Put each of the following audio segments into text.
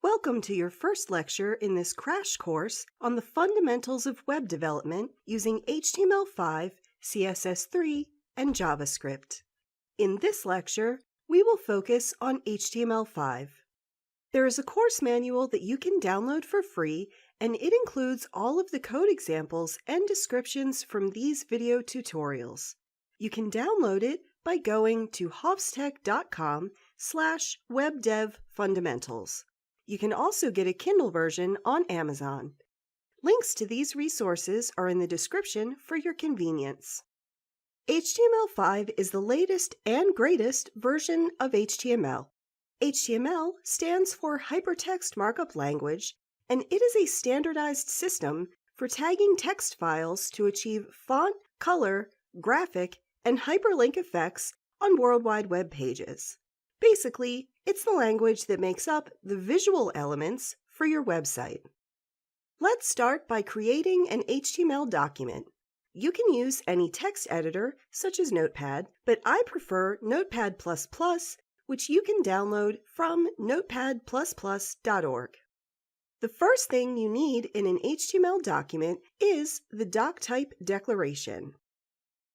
Welcome to your first lecture in this crash course on the fundamentals of web development using HTML5, CSS3, and JavaScript. In this lecture, we will focus on HTML5. There is a course manual that you can download for free, and it includes all of the code examples and descriptions from these video tutorials. You can download it by going to hofstech.com/webdevfundamentals. You can also get a Kindle version on Amazon. Links to these resources are in the description for your convenience. HTML5 is the latest and greatest version of HTML. HTML stands for Hypertext Markup Language, and it is a standardized system for tagging text files to achieve font, color, graphic, and hyperlink effects on World Wide Web pages. Basically, it's the language that makes up the visual elements for your website. Let's start by creating an HTML document. You can use any text editor, such as Notepad, but I prefer Notepad++, which you can download from notepad++.org. The first thing you need in an HTML document is the doc type declaration.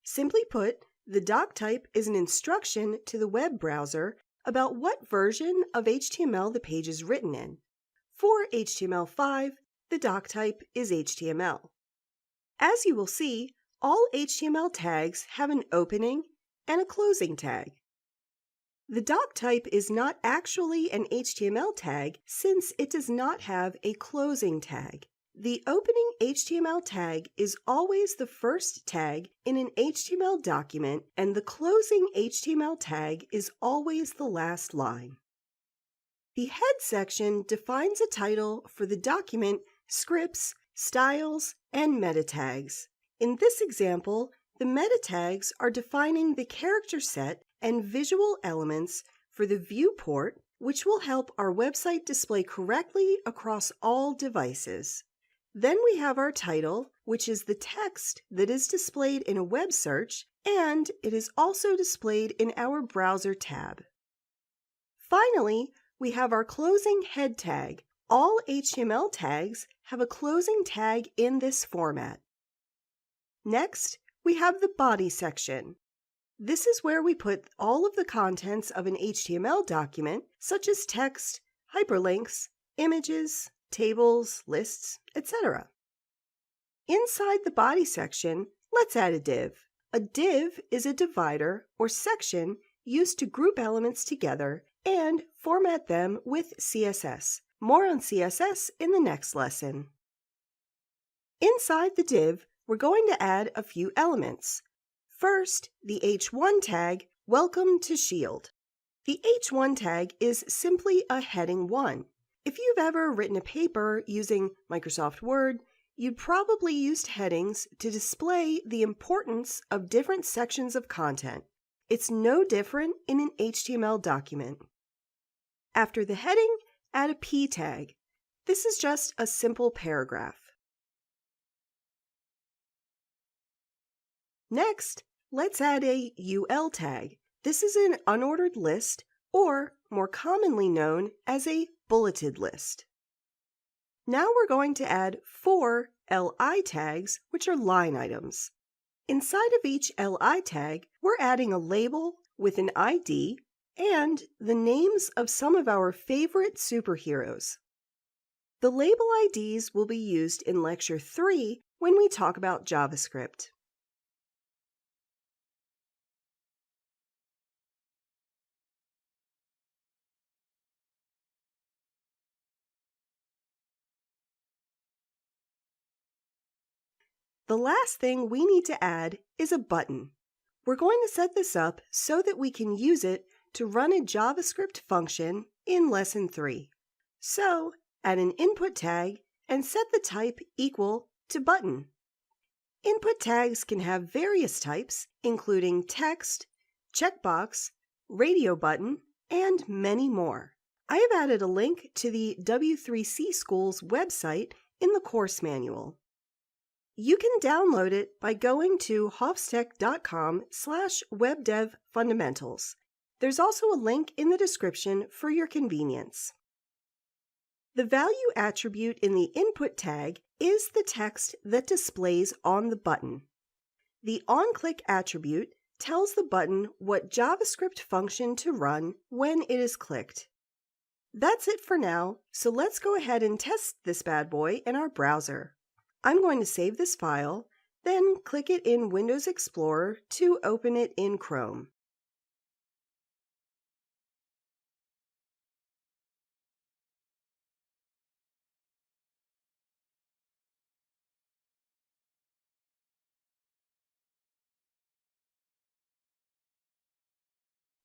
Simply put, the doc type is an instruction to the web browser about what version of HTML the page is written in. For HTML5, the doc type is HTML. As you will see, all HTML tags have an opening and a closing tag. The doc type is not actually an HTML tag since it does not have a closing tag. The opening HTML tag is always the first tag in an HTML document, and the closing HTML tag is always the last line. The head section defines a title for the document, scripts, styles, and meta tags. In this example, the meta tags are defining the character set and visual elements for the viewport, which will help our website display correctly across all devices. Then we have our title, which is the text that is displayed in a web search, and it is also displayed in our browser tab. Finally, we have our closing head tag. All HTML tags have a closing tag in this format. Next, we have the body section. This is where we put all of the contents of an HTML document, such as text, hyperlinks, images, tables, lists, etc. Inside the body section, let's add a div. A div is a divider or section used to group elements together and format them with CSS. More on CSS in the next lesson. Inside the div, we're going to add a few elements. First, the H1 tag, Welcome to Shield. The H1 tag is simply a heading 1. If you've ever written a paper using Microsoft Word, you'd probably used headings to display the importance of different sections of content. It's no different in an HTML document. After the heading, add a P tag. This is just a simple paragraph. Next, let's add a UL tag. This is an unordered list, or more commonly known as a bulleted list. Now we're going to add 4 LI tags, which are line items. Inside of each LI tag, we're adding a label with an ID and the names of some of our favorite superheroes. The label IDs will be used in Lecture 3 when we talk about JavaScript. The last thing we need to add is a button. We're going to set this up so that we can use it to run a JavaScript function in Lesson 3. So, add an input tag and set the type equal to button. Input tags can have various types, including text, checkbox, radio button, and many more. I have added a link to the W3C School's website in the course manual. You can download it by going to hofstech.com/webdevfundamentals. There's also a link in the description for your convenience. The value attribute in the input tag is the text that displays on the button. The onClick attribute tells the button what JavaScript function to run when it is clicked. That's it for now, so let's go ahead and test this bad boy in our browser. I'm going to save this file, then click it in Windows Explorer to open it in Chrome.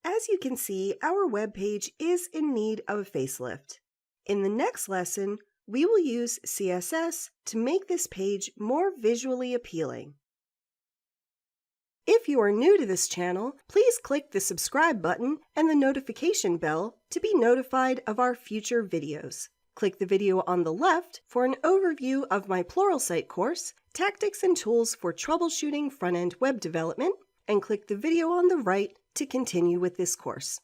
As you can see, our web page is in need of a facelift. In the next lesson, we will use CSS to make this page more visually appealing. If you are new to this channel, please click the subscribe button and the notification bell to be notified of our future videos. Click the video on the left for an overview of my Pluralsight course, Tactics and Tools for Troubleshooting Front-End Web Development, and click the video on the right to continue with this course.